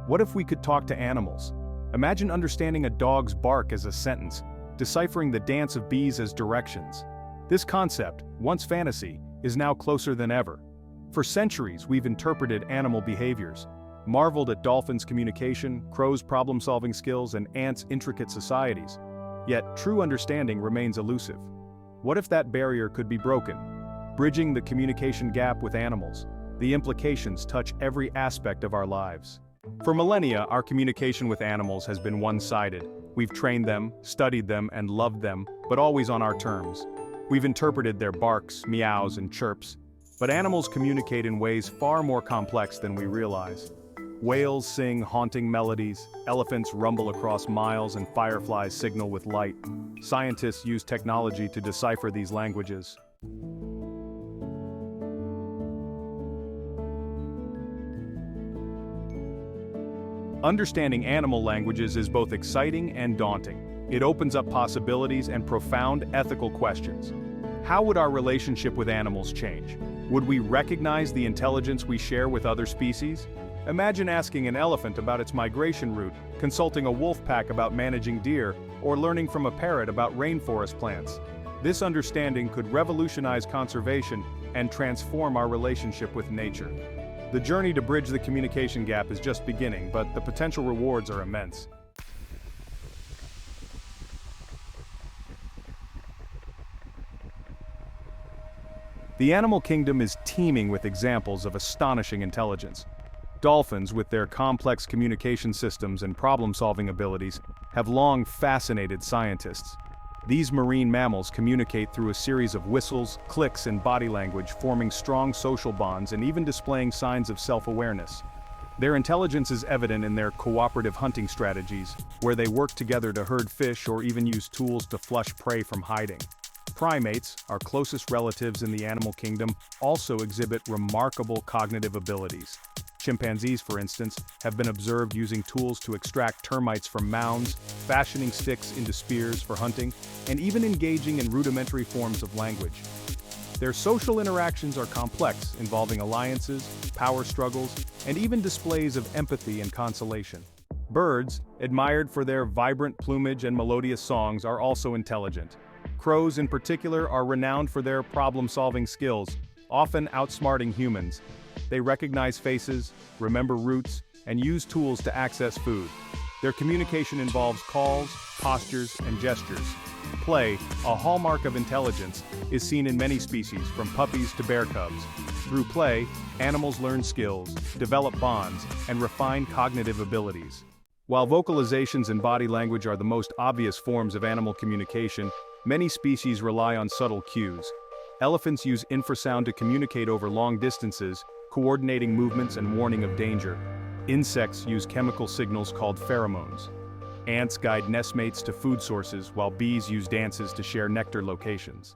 What if we could talk to animals? Imagine understanding a dog's bark as a sentence, deciphering the dance of bees as directions. This concept, once fantasy, is now closer than ever. For centuries, we've interpreted animal behaviors, marveled at dolphins' communication, crows' problem-solving skills, and ants' intricate societies. Yet, true understanding remains elusive. What if that barrier could be broken? Bridging the communication gap with animals, the implications touch every aspect of our lives. For millennia, our communication with animals has been one-sided. We've trained them, studied them, and loved them, but always on our terms. We've interpreted their barks, meows, and chirps. But animals communicate in ways far more complex than we realize. Whales sing haunting melodies, elephants rumble across miles, and fireflies signal with light. Scientists use technology to decipher these languages. Understanding animal languages is both exciting and daunting. It opens up possibilities and profound ethical questions. How would our relationship with animals change? Would we recognize the intelligence we share with other species? Imagine asking an elephant about its migration route, consulting a wolf pack about managing deer, or learning from a parrot about rainforest plants. This understanding could revolutionize conservation and transform our relationship with nature. The journey to bridge the communication gap is just beginning, but the potential rewards are immense. The animal kingdom is teeming with examples of astonishing intelligence. Dolphins, with their complex communication systems and problem-solving abilities, have long fascinated scientists. These marine mammals communicate through a series of whistles, clicks, and body language, forming strong social bonds and even displaying signs of self-awareness. Their intelligence is evident in their cooperative hunting strategies, where they work together to herd fish or even use tools to flush prey from hiding. Primates, our closest relatives in the animal kingdom, also exhibit remarkable cognitive abilities. Chimpanzees, for instance, have been observed using tools to extract termites from mounds, fashioning sticks into spears for hunting, and even engaging in rudimentary forms of language. Their social interactions are complex, involving alliances, power struggles, and even displays of empathy and consolation. Birds, admired for their vibrant plumage and melodious songs, are also intelligent. Crows, in particular, are renowned for their problem-solving skills, often outsmarting humans. They recognize faces, remember routes, and use tools to access food. Their communication involves calls, postures, and gestures. Play, a hallmark of intelligence, is seen in many species, from puppies to bear cubs. Through play, animals learn skills, develop bonds, and refine cognitive abilities. While vocalizations and body language are the most obvious forms of animal communication, many species rely on subtle cues. Elephants use infrasound to communicate over long distances, coordinating movements and warning of danger. Insects use chemical signals called pheromones. Ants guide nestmates to food sources, while bees use dances to share nectar locations.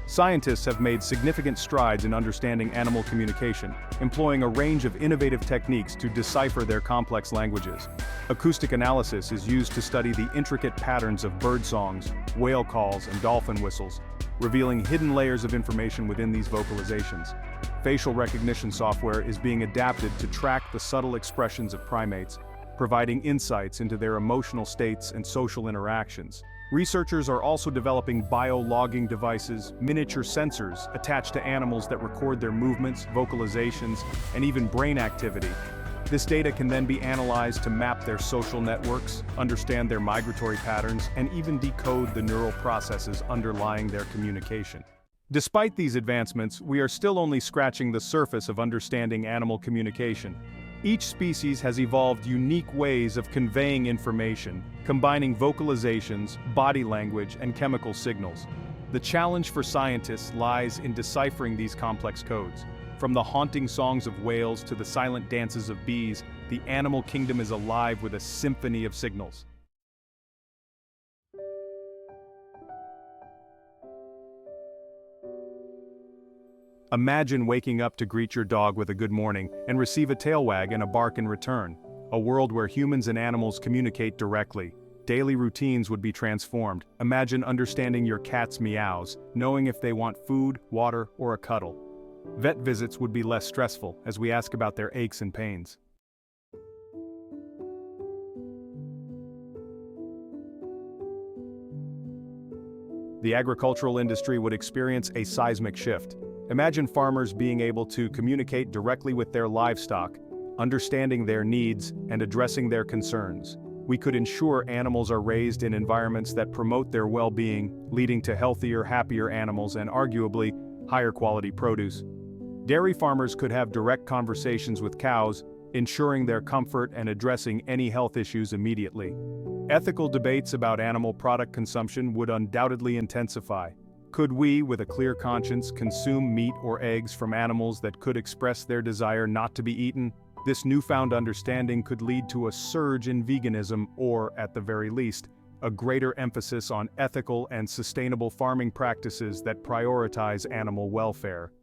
Scientists have made significant strides in understanding animal communication, employing a range of innovative techniques to decipher their complex languages. Acoustic analysis is used to study the intricate patterns of bird songs, whale calls, and dolphin whistles, revealing hidden layers of information within these vocalizations. Facial recognition software is being adapted to track the subtle expressions of primates, providing insights into their emotional states and social interactions. Researchers are also developing bio-logging devices, miniature sensors attached to animals that record their movements, vocalizations, and even brain activity. This data can then be analyzed to map their social networks, understand their migratory patterns, and even decode the neural processes underlying their communication. Despite these advancements, we are still only scratching the surface of understanding animal communication. Each species has evolved unique ways of conveying information, combining vocalizations, body language, and chemical signals. The challenge for scientists lies in deciphering these complex codes. From the haunting songs of whales to the silent dances of bees, the animal kingdom is alive with a symphony of signals. Imagine waking up to greet your dog with a good morning and receive a tail wag and a bark in return. A world where humans and animals communicate directly, Daily routines would be transformed. Imagine understanding your cat's meows, knowing if they want food, water, or a cuddle. Vet visits would be less stressful, as we ask about their aches and pains. The agricultural industry would experience a seismic shift. Imagine farmers being able to communicate directly with their livestock, understanding their needs and addressing their concerns. We could ensure animals are raised in environments that promote their well-being, leading to healthier, happier animals and arguably higher quality produce. Dairy farmers could have direct conversations with cows, ensuring their comfort and addressing any health issues immediately. Ethical debates about animal product consumption would undoubtedly intensify. Could we, with a clear conscience, consume meat or eggs from animals that could express their desire not to be eaten? This newfound understanding could lead to a surge in veganism or, at the very least, a greater emphasis on ethical and sustainable farming practices that prioritize animal welfare.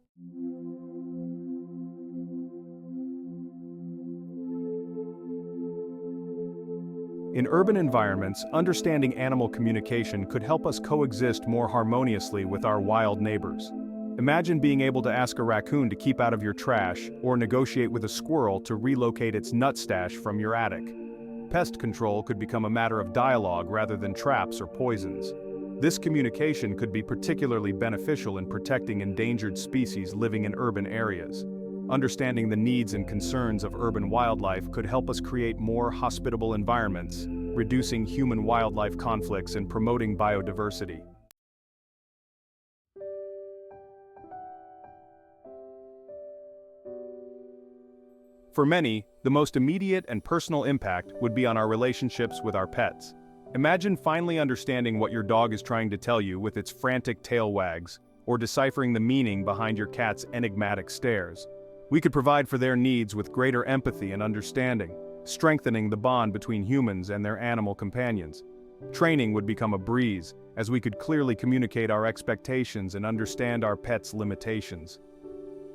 In urban environments, understanding animal communication could help us coexist more harmoniously with our wild neighbors. Imagine being able to ask a raccoon to keep out of your trash, or negotiate with a squirrel to relocate its nut stash from your attic. Pest control could become a matter of dialogue rather than traps or poisons. This communication could be particularly beneficial in protecting endangered species living in urban areas. Understanding the needs and concerns of urban wildlife could help us create more hospitable environments, reducing human-wildlife conflicts and promoting biodiversity. For many, the most immediate and personal impact would be on our relationships with our pets. Imagine finally understanding what your dog is trying to tell you with its frantic tail wags, or deciphering the meaning behind your cat's enigmatic stares. We could provide for their needs with greater empathy and understanding, strengthening the bond between humans and their animal companions. Training would become a breeze, as we could clearly communicate our expectations and understand our pets' limitations.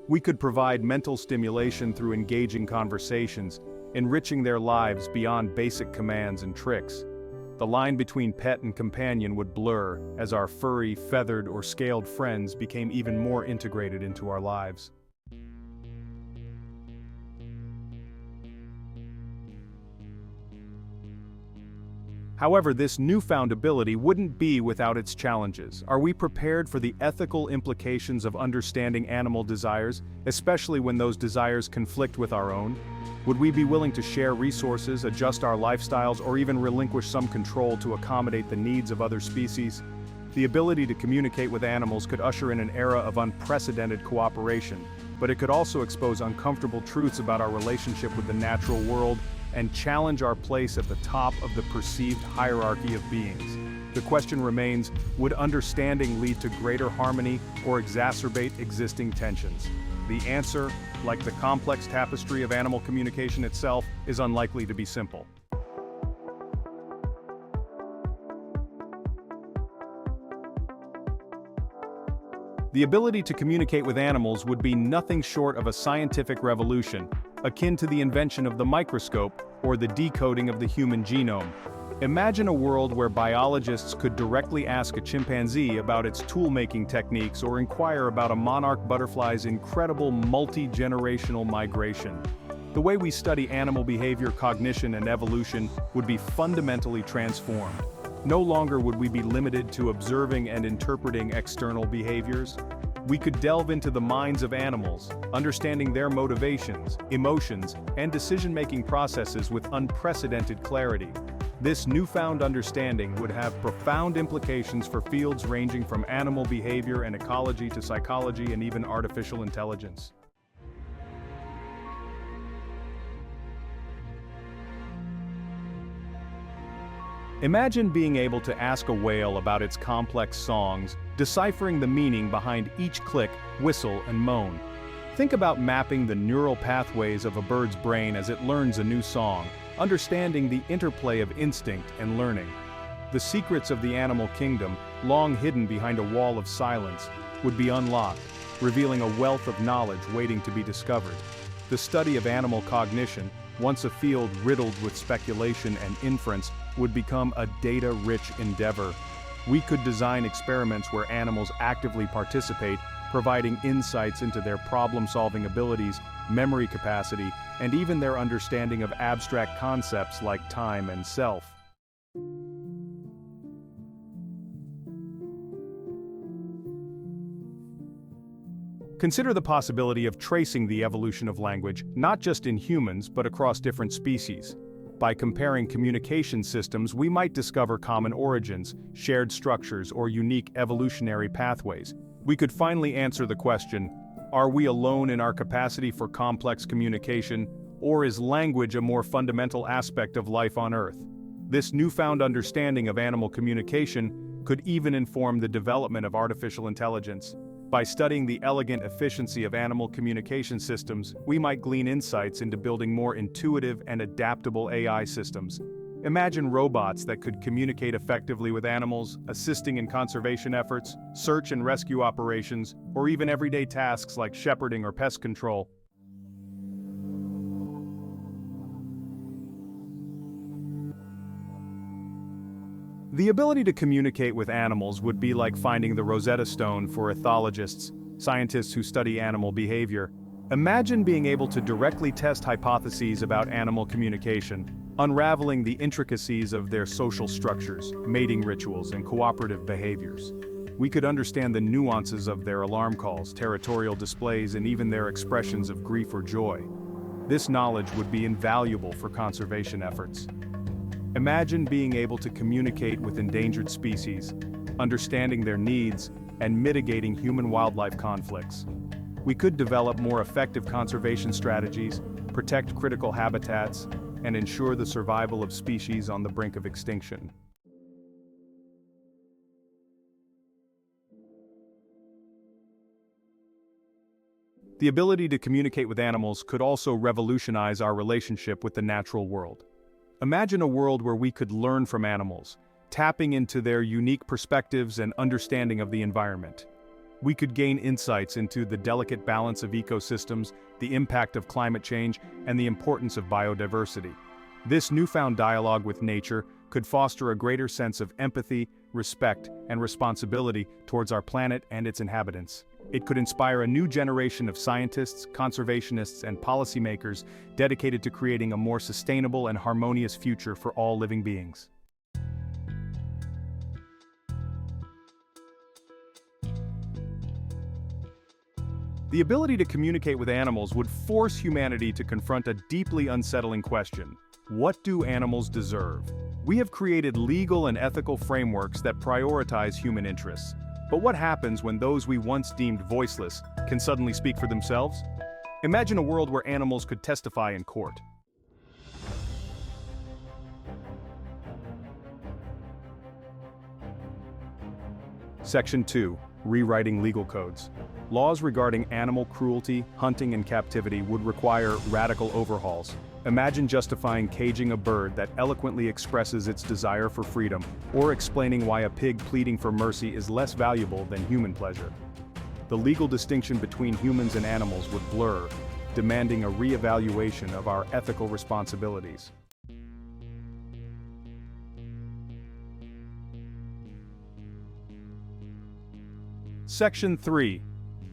We could provide mental stimulation through engaging conversations, enriching their lives beyond basic commands and tricks. The line between pet and companion would blur as our furry, feathered, or scaled friends became even more integrated into our lives. However, this newfound ability wouldn't be without its challenges. Are we prepared for the ethical implications of understanding animal desires, especially when those desires conflict with our own? Would we be willing to share resources, adjust our lifestyles, or even relinquish some control to accommodate the needs of other species? The ability to communicate with animals could usher in an era of unprecedented cooperation, but it could also expose uncomfortable truths about our relationship with the natural world and challenge our place at the top of the perceived hierarchy of beings. The question remains, would understanding lead to greater harmony or exacerbate existing tensions? The answer, like the complex tapestry of animal communication itself, is unlikely to be simple. The ability to communicate with animals would be nothing short of a scientific revolution, akin to the invention of the microscope or the decoding of the human genome. Imagine a world where biologists could directly ask a chimpanzee about its tool-making techniques or inquire about a monarch butterfly's incredible multi-generational migration. The way we study animal behavior, cognition, and evolution would be fundamentally transformed. No longer would we be limited to observing and interpreting external behaviors. We could delve into the minds of animals, understanding their motivations, emotions, and decision-making processes with unprecedented clarity. This newfound understanding would have profound implications for fields ranging from animal behavior and ecology to psychology and even artificial intelligence. Imagine being able to ask a whale about its complex songs, deciphering the meaning behind each click, whistle, and moan. Think about mapping the neural pathways of a bird's brain as it learns a new song, understanding the interplay of instinct and learning. The secrets of the animal kingdom, long hidden behind a wall of silence, would be unlocked, revealing a wealth of knowledge waiting to be discovered. The study of animal cognition, once a field riddled with speculation and inference, would become a data-rich endeavor. We could design experiments where animals actively participate, providing insights into their problem-solving abilities, memory capacity, and even their understanding of abstract concepts like time and self. Consider the possibility of tracing the evolution of language, not just in humans, but across different species. By comparing communication systems, we might discover common origins, shared structures, or unique evolutionary pathways. We could finally answer the question, are we alone in our capacity for complex communication, or is language a more fundamental aspect of life on Earth? This newfound understanding of animal communication could even inform the development of artificial intelligence. By studying the elegant efficiency of animal communication systems, we might glean insights into building more intuitive and adaptable AI systems. Imagine robots that could communicate effectively with animals, assisting in conservation efforts, search and rescue operations, or even everyday tasks like shepherding or pest control. The ability to communicate with animals would be like finding the Rosetta Stone for ethologists, scientists who study animal behavior. Imagine being able to directly test hypotheses about animal communication, unraveling the intricacies of their social structures, mating rituals, and cooperative behaviors. We could understand the nuances of their alarm calls, territorial displays, and even their expressions of grief or joy. This knowledge would be invaluable for conservation efforts. Imagine being able to communicate with endangered species, understanding their needs, and mitigating human-wildlife conflicts. We could develop more effective conservation strategies, protect critical habitats, and ensure the survival of species on the brink of extinction. The ability to communicate with animals could also revolutionize our relationship with the natural world. Imagine a world where we could learn from animals, tapping into their unique perspectives and understanding of the environment. We could gain insights into the delicate balance of ecosystems, the impact of climate change, and the importance of biodiversity. This newfound dialogue with nature could foster a greater sense of empathy, respect, and responsibility towards our planet and its inhabitants. It could inspire a new generation of scientists, conservationists, and policymakers dedicated to creating a more sustainable and harmonious future for all living beings. The ability to communicate with animals would force humanity to confront a deeply unsettling question: what do animals deserve? We have created legal and ethical frameworks that prioritize human interests. But what happens when those we once deemed voiceless can suddenly speak for themselves? Imagine a world where animals could testify in court. Section 2. Rewriting legal codes. Laws regarding animal cruelty, hunting, and captivity would require radical overhauls. Imagine justifying caging a bird that eloquently expresses its desire for freedom, or explaining why a pig pleading for mercy is less valuable than human pleasure. The legal distinction between humans and animals would blur, demanding a re-evaluation of our ethical responsibilities. Section 3.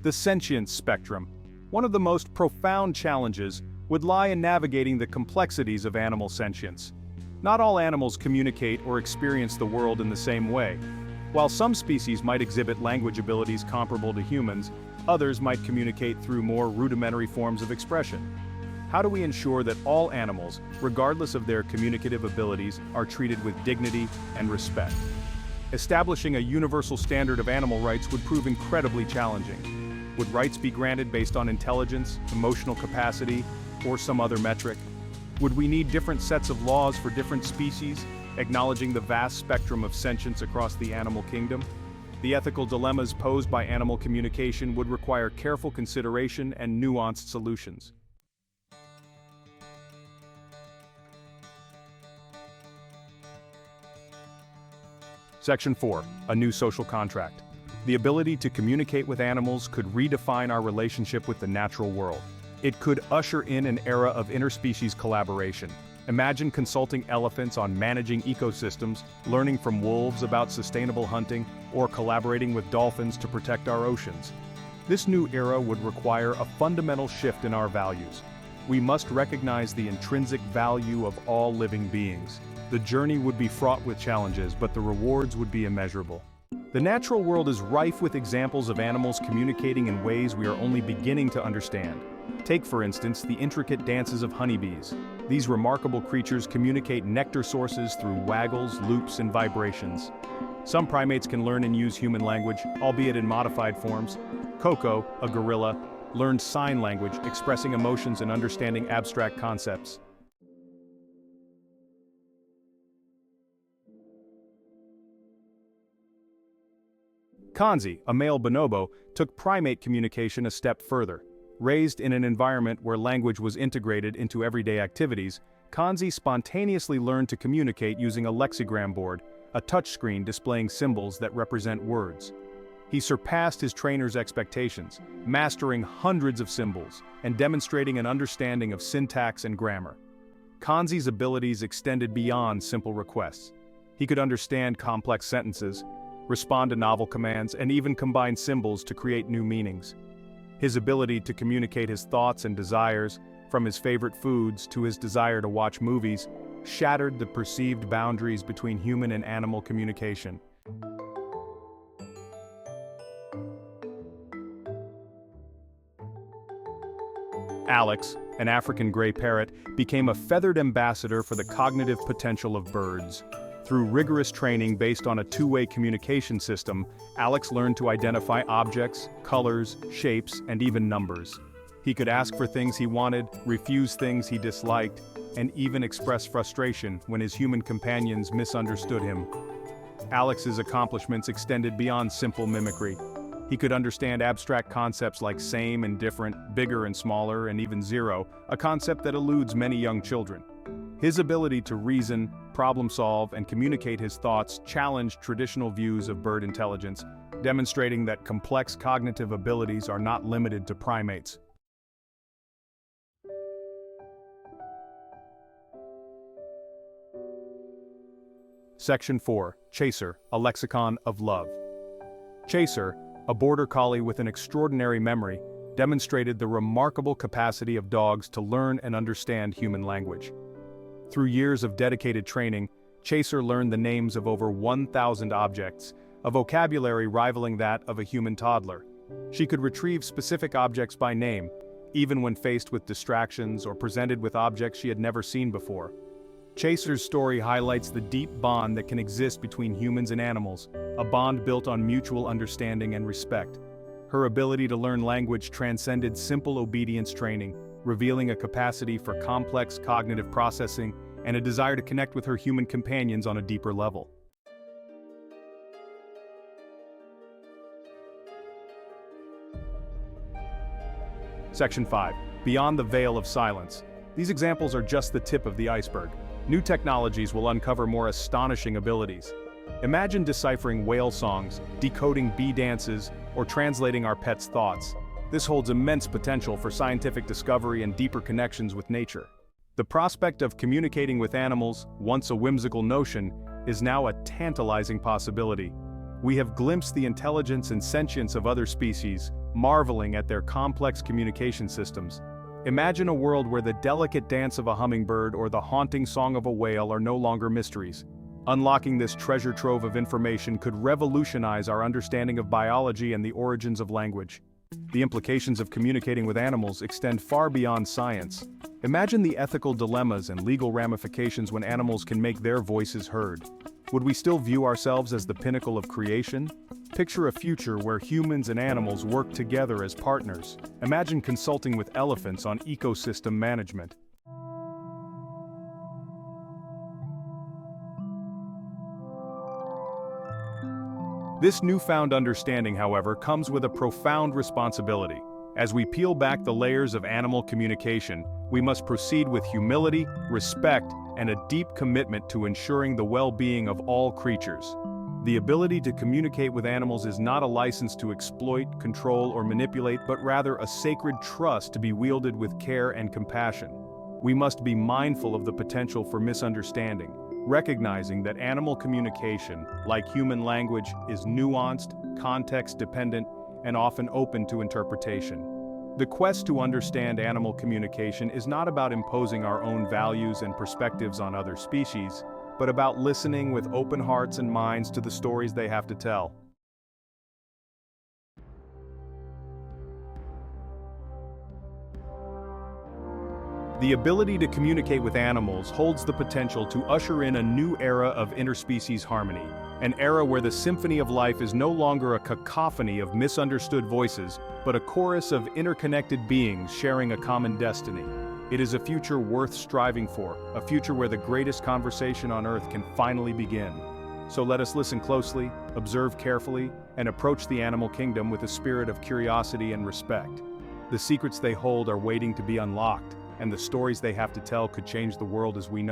The Sentience Spectrum. One of the most profound challenges would lie in navigating the complexities of animal sentience. Not all animals communicate or experience the world in the same way. While some species might exhibit language abilities comparable to humans, others might communicate through more rudimentary forms of expression. How do we ensure that all animals, regardless of their communicative abilities, are treated with dignity and respect? Establishing a universal standard of animal rights would prove incredibly challenging. Would rights be granted based on intelligence, emotional capacity, or some other metric? Would we need different sets of laws for different species, acknowledging the vast spectrum of sentience across the animal kingdom? The ethical dilemmas posed by animal communication would require careful consideration and nuanced solutions. Section 4. A new social contract. The ability to communicate with animals could redefine our relationship with the natural world. It could usher in an era of interspecies collaboration. Imagine consulting elephants on managing ecosystems, learning from wolves about sustainable hunting, or collaborating with dolphins to protect our oceans. This new era would require a fundamental shift in our values. We must recognize the intrinsic value of all living beings. The journey would be fraught with challenges, but the rewards would be immeasurable. The natural world is rife with examples of animals communicating in ways we are only beginning to understand. Take, for instance, the intricate dances of honeybees. These remarkable creatures communicate nectar sources through waggles, loops, and vibrations. Some primates can learn and use human language, albeit in modified forms. Coco, a gorilla, learned sign language, expressing emotions and understanding abstract concepts. Kanzi, a male bonobo, took primate communication a step further. Raised in an environment where language was integrated into everyday activities, Kanzi spontaneously learned to communicate using a lexigram board, a touchscreen displaying symbols that represent words. He surpassed his trainer's expectations, mastering hundreds of symbols and demonstrating an understanding of syntax and grammar. Kanzi's abilities extended beyond simple requests. He could understand complex sentences, respond to novel commands, and even combine symbols to create new meanings. His ability to communicate his thoughts and desires, from his favorite foods to his desire to watch movies, shattered the perceived boundaries between human and animal communication. Alex, an African gray parrot, became a feathered ambassador for the cognitive potential of birds. Through rigorous training based on a two-way communication system, Alex learned to identify objects, colors, shapes, and even numbers. He could ask for things he wanted, refuse things he disliked, and even express frustration when his human companions misunderstood him. Alex's accomplishments extended beyond simple mimicry. He could understand abstract concepts like same and different, bigger and smaller, and even zero, a concept that eludes many young children. His ability to reason, problem solve, and communicate his thoughts challenged traditional views of bird intelligence, demonstrating that complex cognitive abilities are not limited to primates. Section 4. Chaser, a Lexicon of Love. Chaser, a border collie with an extraordinary memory, demonstrated the remarkable capacity of dogs to learn and understand human language. Through years of dedicated training, Chaser learned the names of over 1,000 objects, a vocabulary rivaling that of a human toddler. She could retrieve specific objects by name, even when faced with distractions or presented with objects she had never seen before. Chaser's story highlights the deep bond that can exist between humans and animals, a bond built on mutual understanding and respect. Her ability to learn language transcended simple obedience training, revealing a capacity for complex cognitive processing and a desire to connect with her human companions on a deeper level. Section 5. Beyond the veil of silence. These examples are just the tip of the iceberg. New technologies will uncover more astonishing abilities. Imagine deciphering whale songs, decoding bee dances, or translating our pets' thoughts. This holds immense potential for scientific discovery and deeper connections with nature. The prospect of communicating with animals, once a whimsical notion, is now a tantalizing possibility. We have glimpsed the intelligence and sentience of other species, marveling at their complex communication systems. Imagine a world where the delicate dance of a hummingbird or the haunting song of a whale are no longer mysteries. Unlocking this treasure trove of information could revolutionize our understanding of biology and the origins of language. The implications of communicating with animals extend far beyond science. Imagine the ethical dilemmas and legal ramifications when animals can make their voices heard. Would we still view ourselves as the pinnacle of creation? Picture a future where humans and animals work together as partners. Imagine consulting with elephants on ecosystem management. This newfound understanding, however, comes with a profound responsibility. As we peel back the layers of animal communication, we must proceed with humility, respect, and a deep commitment to ensuring the well-being of all creatures. The ability to communicate with animals is not a license to exploit, control, or manipulate, but rather a sacred trust to be wielded with care and compassion. We must be mindful of the potential for misunderstanding, recognizing that animal communication, like human language, is nuanced, context-dependent, and often open to interpretation. The quest to understand animal communication is not about imposing our own values and perspectives on other species, but about listening with open hearts and minds to the stories they have to tell. The ability to communicate with animals holds the potential to usher in a new era of interspecies harmony, an era where the Symphony of Life is no longer a cacophony of misunderstood voices, but a chorus of interconnected beings sharing a common destiny. It is a future worth striving for, a future where the greatest conversation on Earth can finally begin. So let us listen closely, observe carefully, and approach the animal kingdom with a spirit of curiosity and respect. The secrets they hold are waiting to be unlocked, and the stories they have to tell could change the world as we know